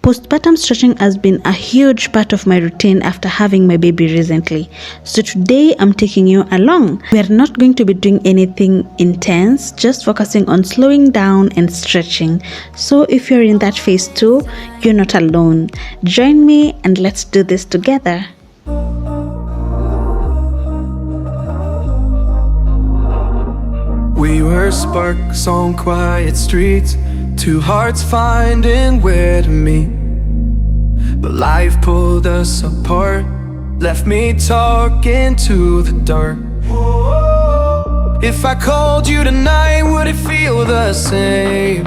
Postpartum stretching has been a huge part of my routine after having my baby recently. So today I'm taking you along. We are not going to be doing anything intense, just focusing on slowing down and stretching. So if you're in that phase too, you're not alone. Join me and let's do this together. We were sparks on quiet streets, two hearts finding where to meet. But life pulled us apart, left me talking to the dark. If I called you tonight, would it feel the same?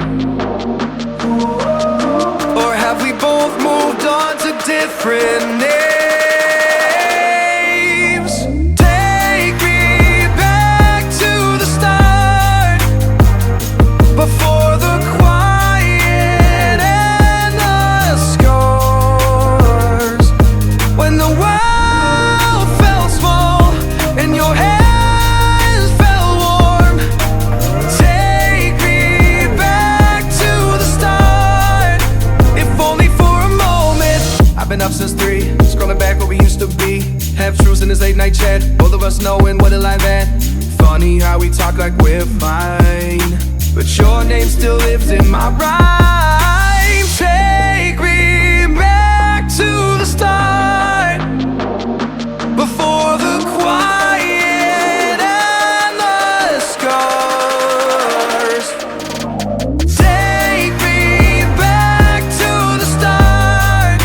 Or have we both moved on to different names? Take me back to the start, before the quiet and the scars. When the world felt small and your hands felt warm. Take me back to the start, if only for a moment. I've been up since 3, scrolling back what we used to be. Half truths in this late night chat, both of us knowing what a lie that. Funny how we talk like we're fine, but your name still lives in my rhyme. Take me back to the start, before the quiet and the scars. Take me back to the start,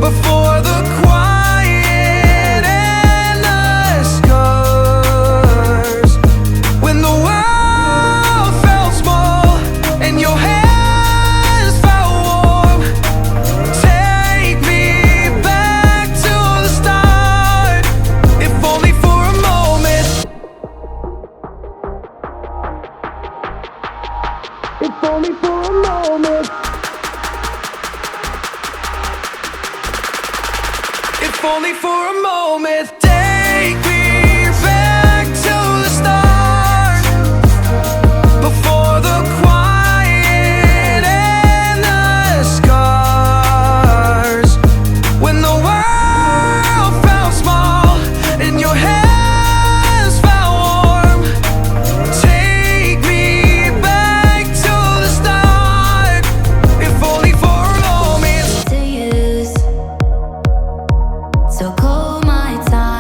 before the quiet and the scars. When the world felt small and your hands felt warm. Take me back to the start, if only for a moment. If only for a moment. If only for a moment. Take me back to the start, before the quiet and the scars. When the world felt small and your hands felt warm. Take me back to the start, if only for a moment. To use, so call my time.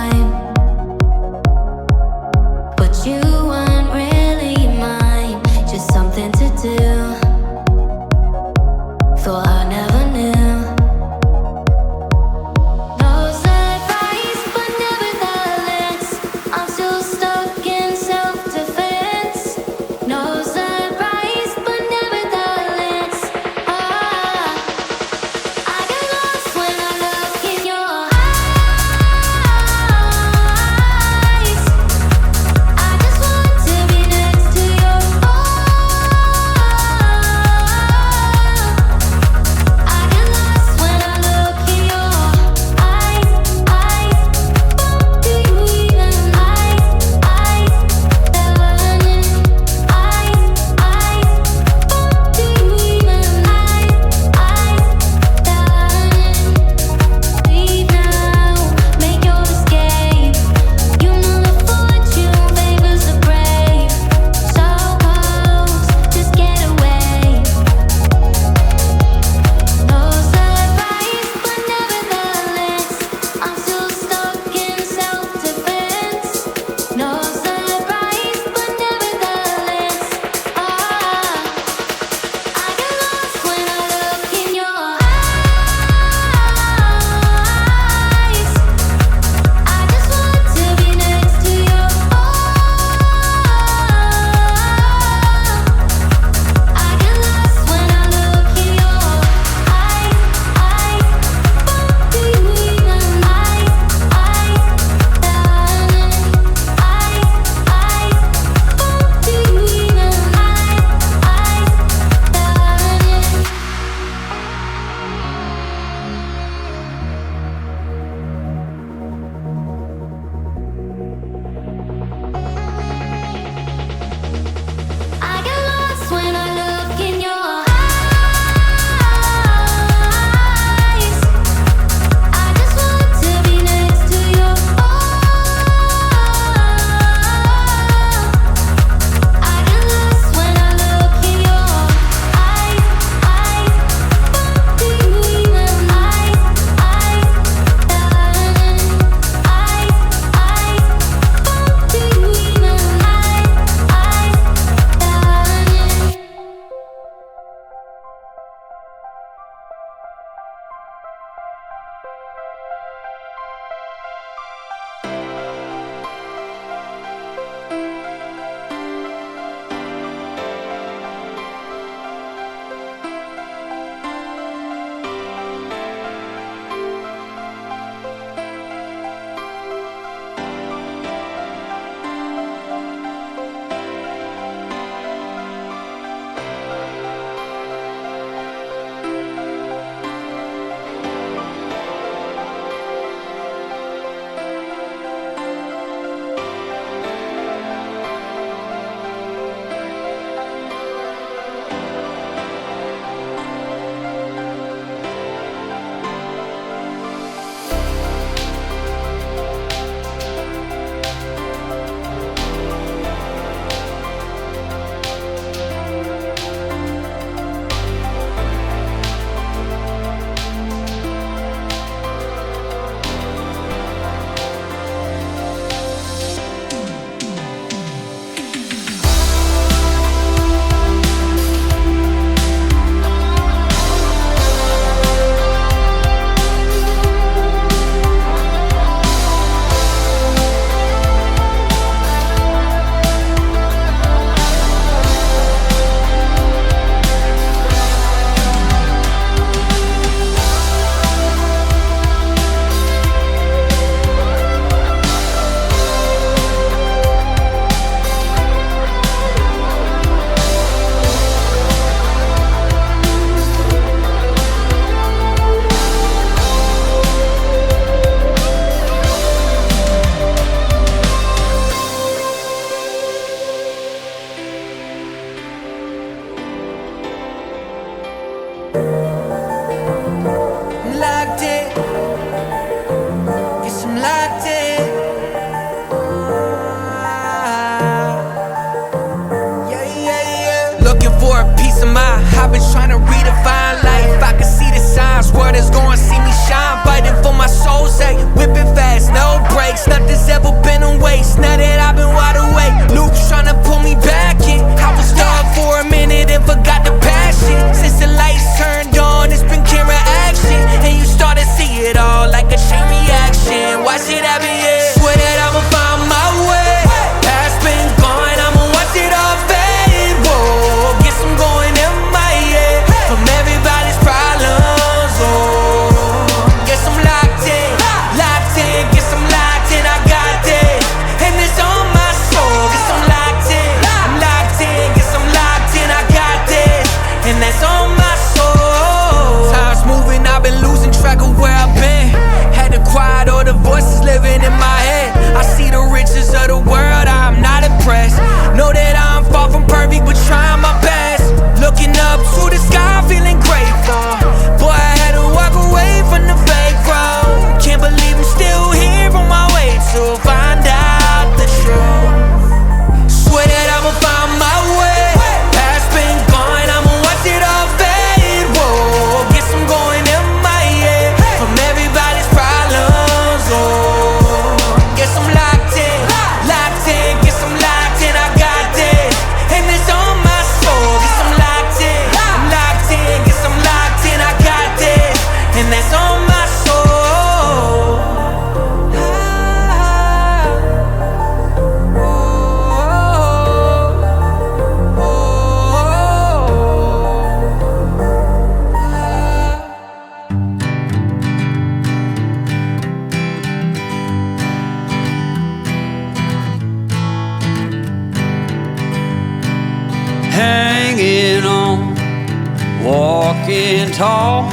standing tall.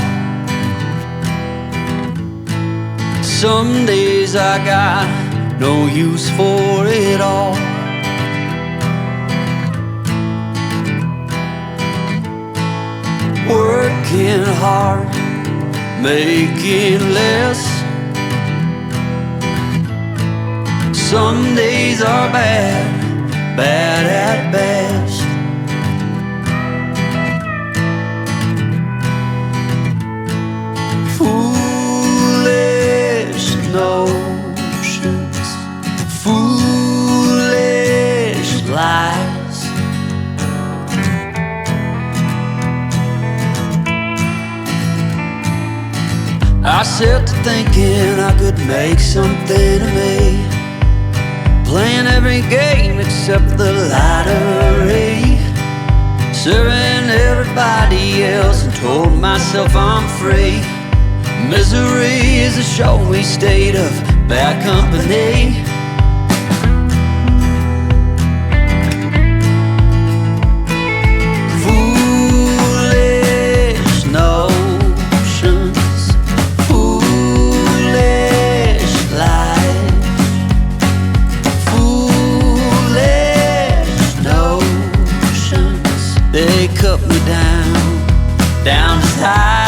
Some days I got no use for it all. Working hard, making less. Some days are bad, bad at best. Foolish notions, foolish lies. I set to thinking I could make something of me, playing every game except the lottery, serving everybody else and told myself I'm free. Misery is a showy state of bad company. Foolish notions, foolish lies. Foolish notions, they cut me down, down as high